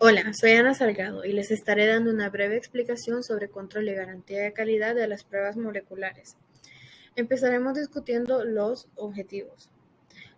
Hola, soy Ana Salgado y les estaré dando una breve explicación sobre control y garantía de calidad de las pruebas moleculares. Empezaremos discutiendo los objetivos.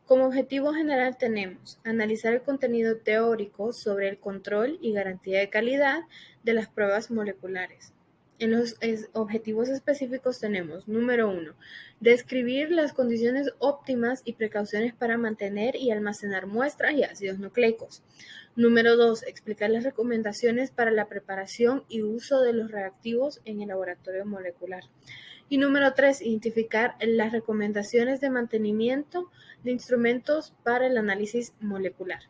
Como objetivo general tenemos analizar el contenido teórico sobre el control y garantía de calidad de las pruebas moleculares. En los objetivos específicos tenemos, número 1, describir las condiciones óptimas y precauciones para mantener y almacenar muestras y ácidos nucleicos. Número 2, explicar las recomendaciones para la preparación y uso de los reactivos en el laboratorio molecular. Y número 3, identificar las recomendaciones de mantenimiento de instrumentos para el análisis molecular.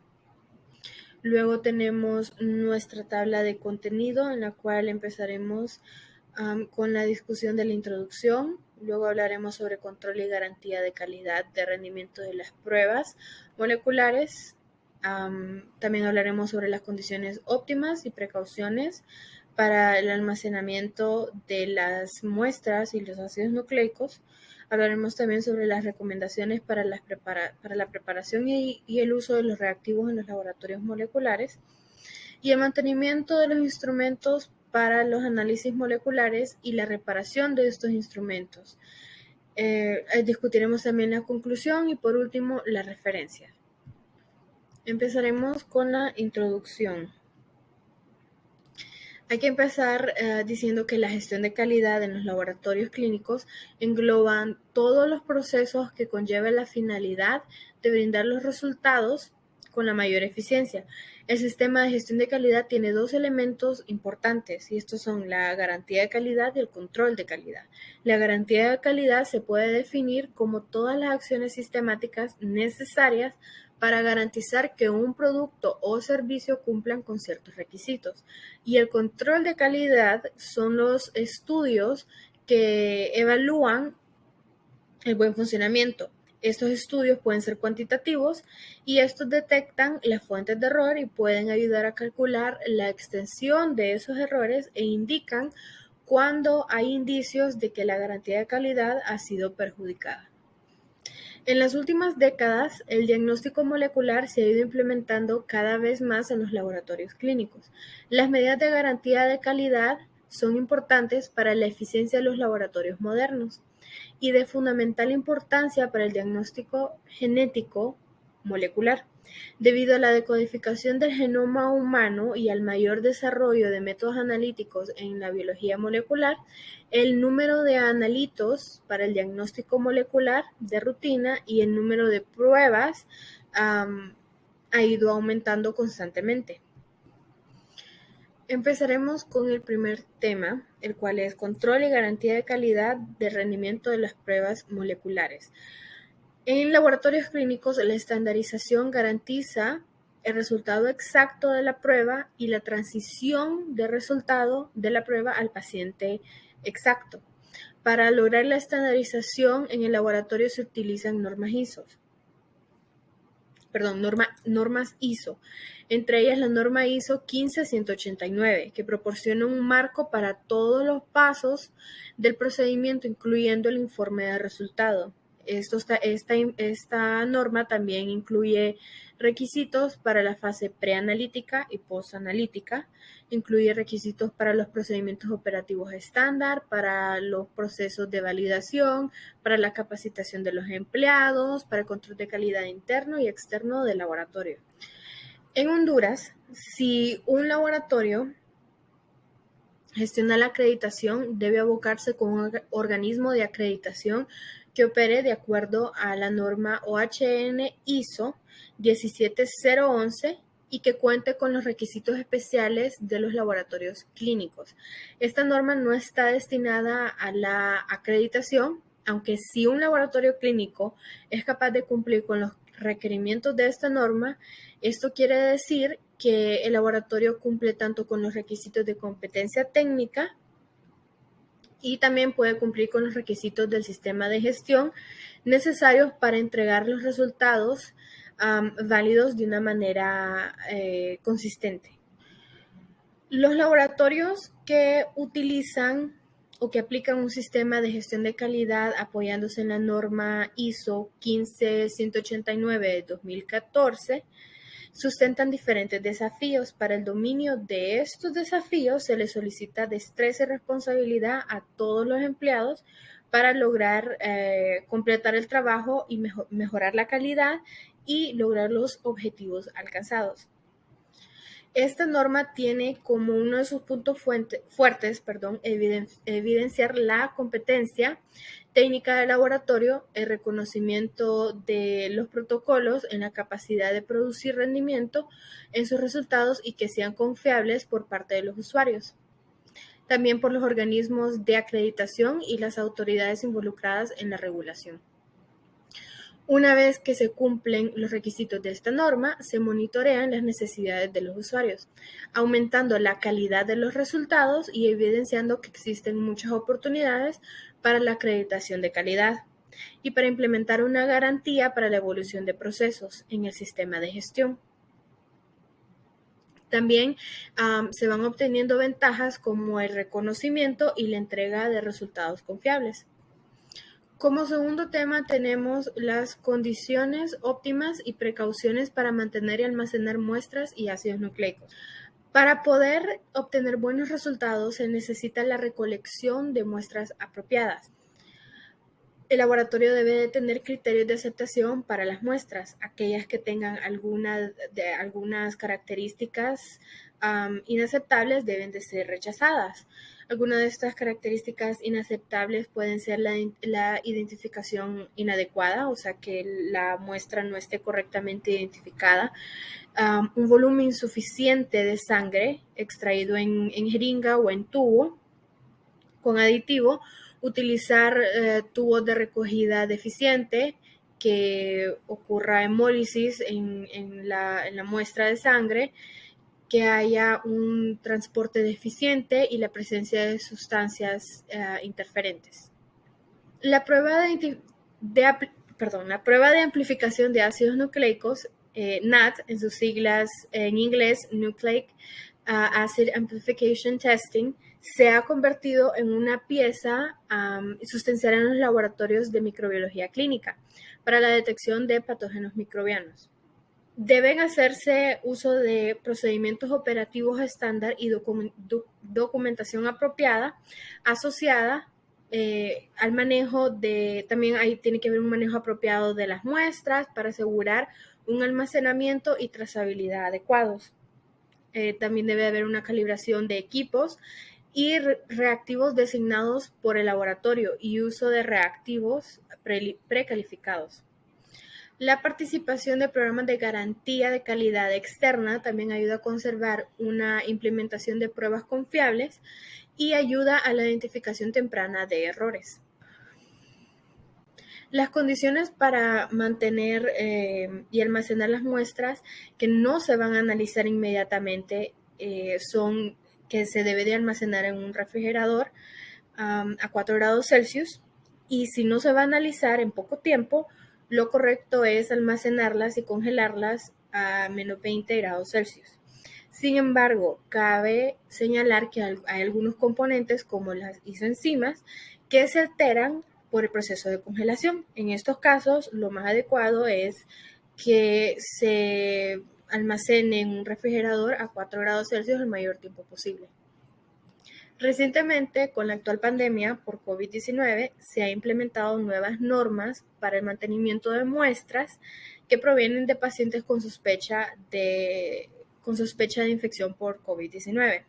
Luego tenemos nuestra tabla de contenido en la cual empezaremos con la discusión de la introducción. Luego hablaremos sobre control y garantía de calidad de rendimiento de las pruebas moleculares. También hablaremos sobre las condiciones óptimas y precauciones para el almacenamiento de las muestras y los ácidos nucleicos. Hablaremos también sobre las recomendaciones para la preparación y el uso de los reactivos en los laboratorios moleculares y el mantenimiento de los instrumentos para los análisis moleculares y la reparación de estos instrumentos. Discutiremos también la conclusión y por último la referencia. Empezaremos con la introducción. Hay que empezar diciendo que la gestión de calidad en los laboratorios clínicos engloban todos los procesos que conllevan la finalidad de brindar los resultados con la mayor eficiencia. El sistema de gestión de calidad tiene dos elementos importantes y estos son la garantía de calidad y el control de calidad. La garantía de calidad se puede definir como todas las acciones sistemáticas necesarias para garantizar que un producto o servicio cumplan con ciertos requisitos. Y el control de calidad son los estudios que evalúan el buen funcionamiento. Estos estudios pueden ser cuantitativos y estos detectan las fuentes de error y pueden ayudar a calcular la extensión de esos errores e indican cuando hay indicios de que la garantía de calidad ha sido perjudicada. En las últimas décadas, el diagnóstico molecular se ha ido implementando cada vez más en los laboratorios clínicos. Las medidas de garantía de calidad son importantes para la eficiencia de los laboratorios modernos y de fundamental importancia para el diagnóstico genético molecular. Debido a la decodificación del genoma humano y al mayor desarrollo de métodos analíticos en la biología molecular, el número de analitos para el diagnóstico molecular de rutina y el número de pruebas ha ido aumentando constantemente. Empezaremos con el primer tema, el cual es control y garantía de calidad de rendimiento de las pruebas moleculares. En laboratorios clínicos, la estandarización garantiza el resultado exacto de la prueba y la transición de resultado de la prueba al paciente exacto. Para lograr la estandarización en el laboratorio se utilizan normas ISO, entre ellas la norma ISO 15189, que proporciona un marco para todos los pasos del procedimiento, incluyendo el informe de resultado. Esta norma también incluye requisitos para la fase preanalítica y postanalítica, incluye requisitos para los procedimientos operativos estándar, para los procesos de validación, para la capacitación de los empleados, para el control de calidad interno y externo del laboratorio. En Honduras, si un laboratorio gestiona la acreditación, debe abocarse con un organismo de acreditación que opere de acuerdo a la norma OHN ISO 17011 y que cuente con los requisitos especiales de los laboratorios clínicos. Esta norma no está destinada a la acreditación, aunque si un laboratorio clínico es capaz de cumplir con los requerimientos de esta norma, esto quiere decir que el laboratorio cumple tanto con los requisitos de competencia técnica y también puede cumplir con los requisitos del sistema de gestión necesarios para entregar los resultados válidos de una manera consistente. Los laboratorios que utilizan o que aplican un sistema de gestión de calidad apoyándose en la norma ISO 15189 de 2014 sustentan diferentes desafíos. Para el dominio de estos desafíos se les solicita destreza y responsabilidad a todos los empleados para lograr completar el trabajo y mejorar la calidad y lograr los objetivos alcanzados. Esta norma tiene como uno de sus puntos fuertes, evidenciar la competencia técnica del laboratorio, el reconocimiento de los protocolos en la capacidad de producir rendimiento en sus resultados y que sean confiables por parte de los usuarios. También por los organismos de acreditación y las autoridades involucradas en la regulación. Una vez que se cumplen los requisitos de esta norma, se monitorean las necesidades de los usuarios, aumentando la calidad de los resultados y evidenciando que existen muchas oportunidades para la acreditación de calidad y para implementar una garantía para la evolución de procesos en el sistema de gestión. También se van obteniendo ventajas como el reconocimiento y la entrega de resultados confiables. Como segundo tema tenemos las condiciones óptimas y precauciones para mantener y almacenar muestras y ácidos nucleicos. Para poder obtener buenos resultados se necesita la recolección de muestras apropiadas. El laboratorio debe de tener criterios de aceptación para las muestras, aquellas que tengan algunas características inaceptables deben de ser rechazadas. Algunas de estas características inaceptables pueden ser la identificación inadecuada, o sea que la muestra no esté correctamente identificada, un volumen insuficiente de sangre extraído en jeringa o en tubo con aditivo, utilizar tubos de recogida deficiente, que ocurra hemólisis en la muestra de sangre, que haya un transporte deficiente y la presencia de sustancias interferentes. La prueba de amplificación de ácidos nucleicos, NAT, en sus siglas en inglés, Nucleic Acid Amplification Testing, se ha convertido en una pieza sustancial en los laboratorios de microbiología clínica para la detección de patógenos microbianos. Deben hacerse uso de procedimientos operativos estándar y documentación apropiada asociada al manejo también ahí tiene que haber un manejo apropiado de las muestras para asegurar un almacenamiento y trazabilidad adecuados. También debe haber una calibración de equipos y reactivos designados por el laboratorio y uso de reactivos precalificados. La participación de programas de garantía de calidad externa también ayuda a conservar una implementación de pruebas confiables y ayuda a la identificación temprana de errores. Las condiciones para mantener y almacenar las muestras que no se van a analizar inmediatamente son que se debe de almacenar en un refrigerador a 4 grados Celsius, y si no se va a analizar en poco tiempo, lo correcto es almacenarlas y congelarlas a menos 20 grados Celsius. Sin embargo, cabe señalar que hay algunos componentes como las isoenzimas que se alteran por el proceso de congelación. En estos casos, lo más adecuado es que se almacene en un refrigerador a 4 grados Celsius el mayor tiempo posible. Recientemente, con la actual pandemia por COVID-19, se ha implementado nuevas normas para el mantenimiento de muestras que provienen de pacientes con sospecha de infección por COVID-19.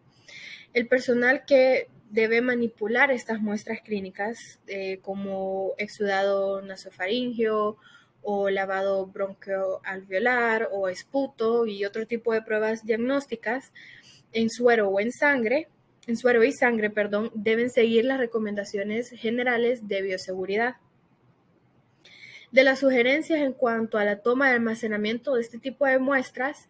El personal que debe manipular estas muestras clínicas, como exudado nasofaríngeo o lavado broncoalveolar o esputo y otro tipo de pruebas diagnósticas en suero y sangre, deben seguir las recomendaciones generales de bioseguridad. De las sugerencias en cuanto a la toma de almacenamiento de este tipo de muestras,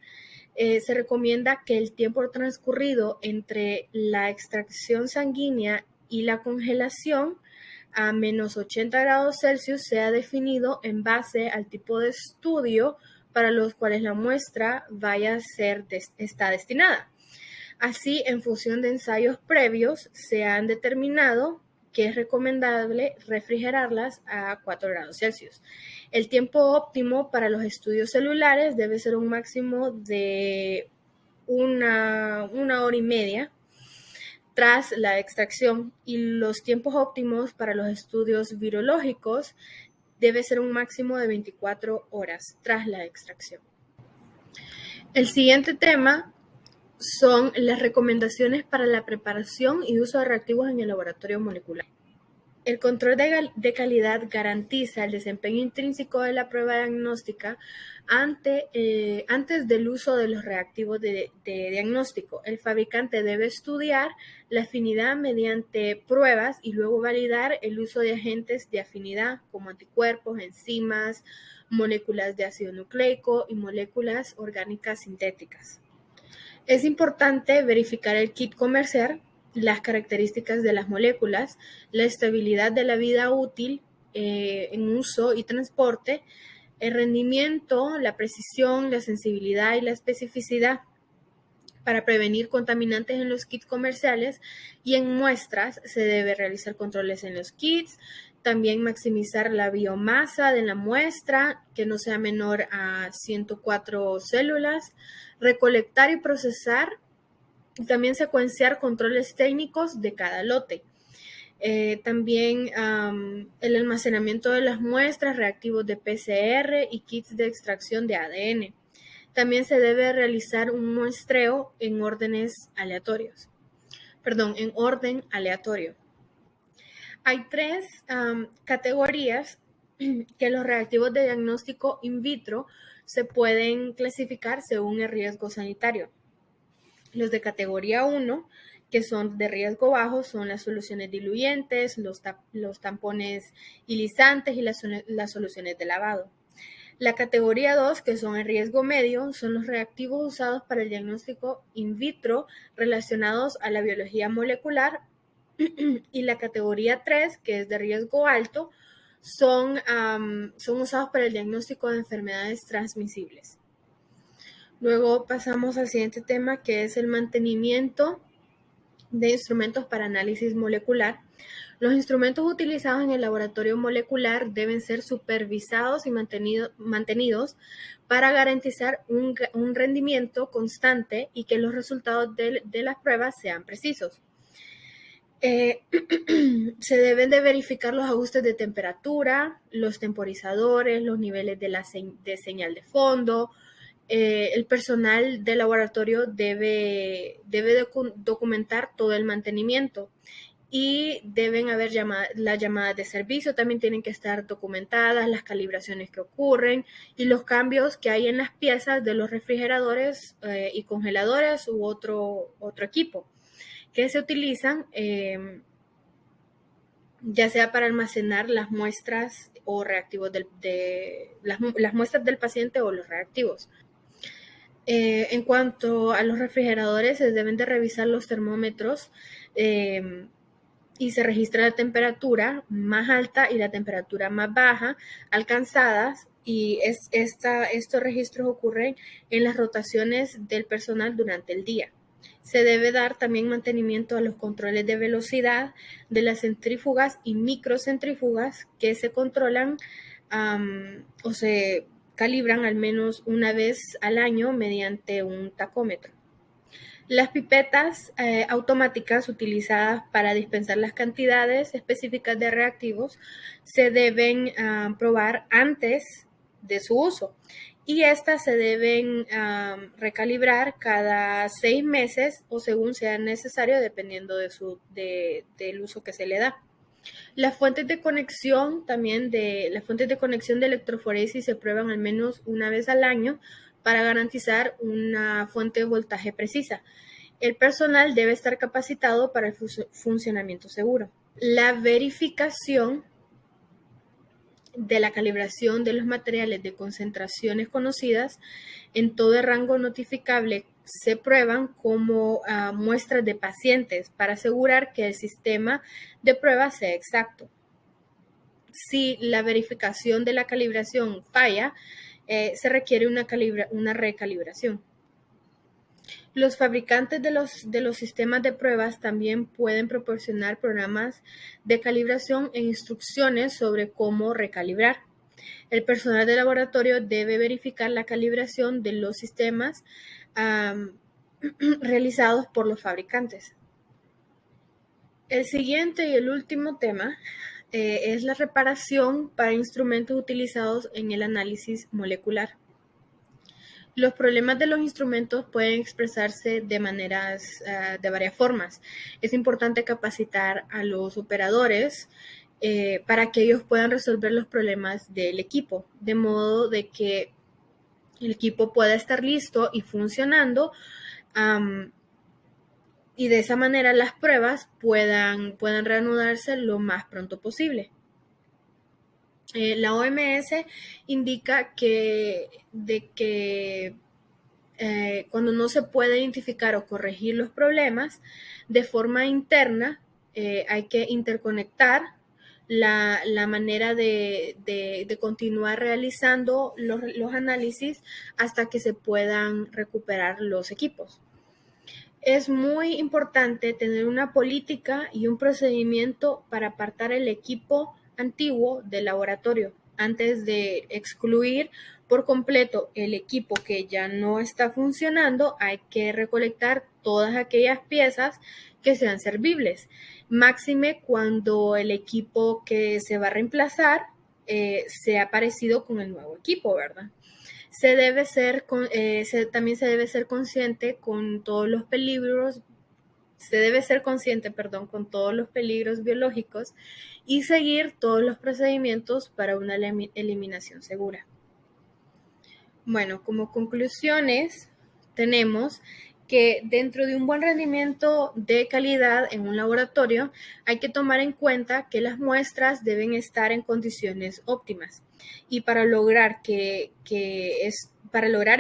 se recomienda que el tiempo transcurrido entre la extracción sanguínea y la congelación a menos 80 grados Celsius sea definido en base al tipo de estudio para los cuales la muestra está destinada. Así, en función de ensayos previos, se han determinado que es recomendable refrigerarlas a 4 grados Celsius. El tiempo óptimo para los estudios celulares debe ser un máximo de una hora y media tras la extracción, y los tiempos óptimos para los estudios virológicos debe ser un máximo de 24 horas tras la extracción. El siguiente tema son las recomendaciones para la preparación y uso de reactivos en el laboratorio molecular. El control de calidad garantiza el desempeño intrínseco de la prueba diagnóstica antes del uso de los reactivos de diagnóstico. El fabricante debe estudiar la afinidad mediante pruebas y luego validar el uso de agentes de afinidad como anticuerpos, enzimas, moléculas de ácido nucleico y moléculas orgánicas sintéticas. Es importante verificar el kit comercial, las características de las moléculas, la estabilidad de la vida útil en uso y transporte, el rendimiento, la precisión, la sensibilidad y la especificidad para prevenir contaminantes en los kits comerciales, y en muestras se debe realizar controles en los kits, también maximizar la biomasa de la muestra, que no sea menor a 104 células, recolectar y procesar, y también secuenciar controles técnicos de cada lote. También el almacenamiento de las muestras, reactivos de PCR y kits de extracción de ADN. También se debe realizar un muestreo en orden aleatorio. Hay 3 categorías que los reactivos de diagnóstico in vitro se pueden clasificar según el riesgo sanitario. Los de categoría 1, que son de riesgo bajo, son las soluciones diluyentes, los tampones hilizantes y las soluciones de lavado. La categoría 2, que son el riesgo medio, son los reactivos usados para el diagnóstico in vitro relacionados a la biología molecular. Y la categoría 3, que es de riesgo alto, son usados para el diagnóstico de enfermedades transmisibles. Luego pasamos al siguiente tema, que es el mantenimiento de instrumentos para análisis molecular. Los instrumentos utilizados en el laboratorio molecular deben ser supervisados y mantenidos para garantizar un rendimiento constante y que los resultados de las pruebas sean precisos. Se deben de verificar los ajustes de temperatura, los temporizadores, los niveles de señal de fondo. El personal del laboratorio debe documentar todo el mantenimiento, y deben haber las llamadas de servicio, también tienen que estar documentadas, las calibraciones que ocurren y los cambios que hay en las piezas de los refrigeradores y congeladores u otro equipo que se utilizan ya sea para almacenar las muestras o reactivos las muestras del paciente o los reactivos. En cuanto a los refrigeradores, se deben de revisar los termómetros y se registra la temperatura más alta y la temperatura más baja alcanzadas, y estos registros ocurren en las rotaciones del personal durante el día. Se debe dar también mantenimiento a los controles de velocidad de las centrífugas y microcentrífugas, que se controlan o se calibran al menos una vez al año mediante un tacómetro. Las pipetas automáticas utilizadas para dispensar las cantidades específicas de reactivos se deben probar antes de su uso, y estas se deben recalibrar cada 6 meses o según sea necesario, dependiendo del uso que se le da. Las fuentes de conexión de electroforesis se prueban al menos una vez al año para garantizar una fuente de voltaje precisa. El personal debe estar capacitado para el funcionamiento seguro. La verificación de la calibración de los materiales de concentraciones conocidas en todo el rango notificable se prueban como muestras de pacientes para asegurar que el sistema de prueba sea exacto. Si la verificación de la calibración falla, se requiere una recalibración. Los fabricantes de los sistemas de pruebas también pueden proporcionar programas de calibración e instrucciones sobre cómo recalibrar. El personal de laboratorio debe verificar la calibración de los sistemas realizados por los fabricantes. El siguiente y el último tema es la reparación para instrumentos utilizados en el análisis molecular. Los problemas de los instrumentos pueden expresarse de varias formas. Es importante capacitar a los operadores para que ellos puedan resolver los problemas del equipo, de modo de que el equipo pueda estar listo y funcionando, y de esa manera las pruebas puedan reanudarse lo más pronto posible. La OMS indica que cuando no se puede identificar o corregir los problemas de forma interna, hay que interconectar la manera de continuar realizando los análisis hasta que se puedan recuperar los equipos. Es muy importante tener una política y un procedimiento para apartar el equipo antiguo del laboratorio antes de excluir por completo el equipo que ya no está funcionando. Hay que recolectar todas aquellas piezas que sean servibles, máxime cuando el equipo que se va a reemplazar sea parecido con el nuevo equipo, ¿verdad? También se debe ser consciente con todos los peligros, con todos los peligros biológicos y seguir todos los procedimientos para una eliminación segura. Bueno, como conclusiones, tenemos que dentro de un buen rendimiento de calidad en un laboratorio hay que tomar en cuenta que las muestras deben estar en condiciones óptimas. Y para lograr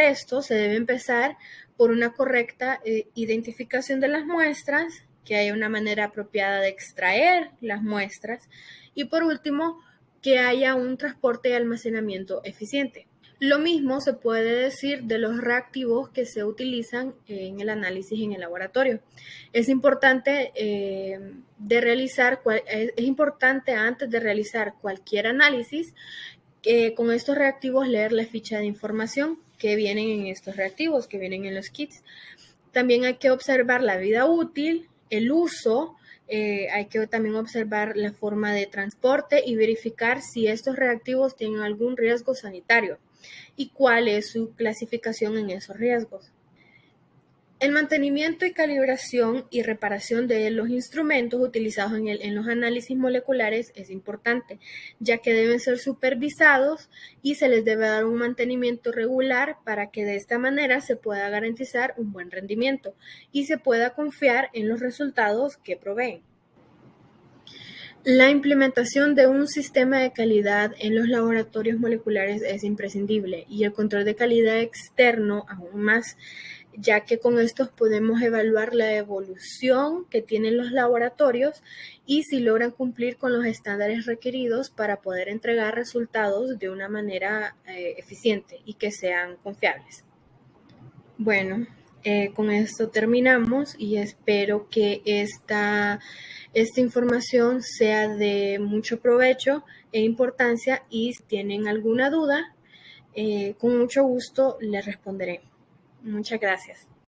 esto se debe empezar por una correcta identificación de las muestras, que haya una manera apropiada de extraer las muestras y por último, que haya un transporte y almacenamiento eficiente. Lo mismo se puede decir de los reactivos que se utilizan en el análisis en el laboratorio. Es importante antes de realizar cualquier análisis, con estos reactivos leer la ficha de información que vienen en estos reactivos, que vienen en los kits. También hay que observar la vida útil, el uso, hay que también observar la forma de transporte y verificar si estos reactivos tienen algún riesgo sanitario y cuál es su clasificación en esos riesgos. El mantenimiento y calibración y reparación de los instrumentos utilizados en los análisis moleculares es importante, ya que deben ser supervisados y se les debe dar un mantenimiento regular para que de esta manera se pueda garantizar un buen rendimiento y se pueda confiar en los resultados que proveen. La implementación de un sistema de calidad en los laboratorios moleculares es imprescindible y el control de calidad externo aún más, ya que con estos podemos evaluar la evolución que tienen los laboratorios y si logran cumplir con los estándares requeridos para poder entregar resultados de una manera eficiente y que sean confiables. Bueno, con esto terminamos y espero que esta información sea de mucho provecho e importancia y si tienen alguna duda, con mucho gusto les responderé. Muchas gracias.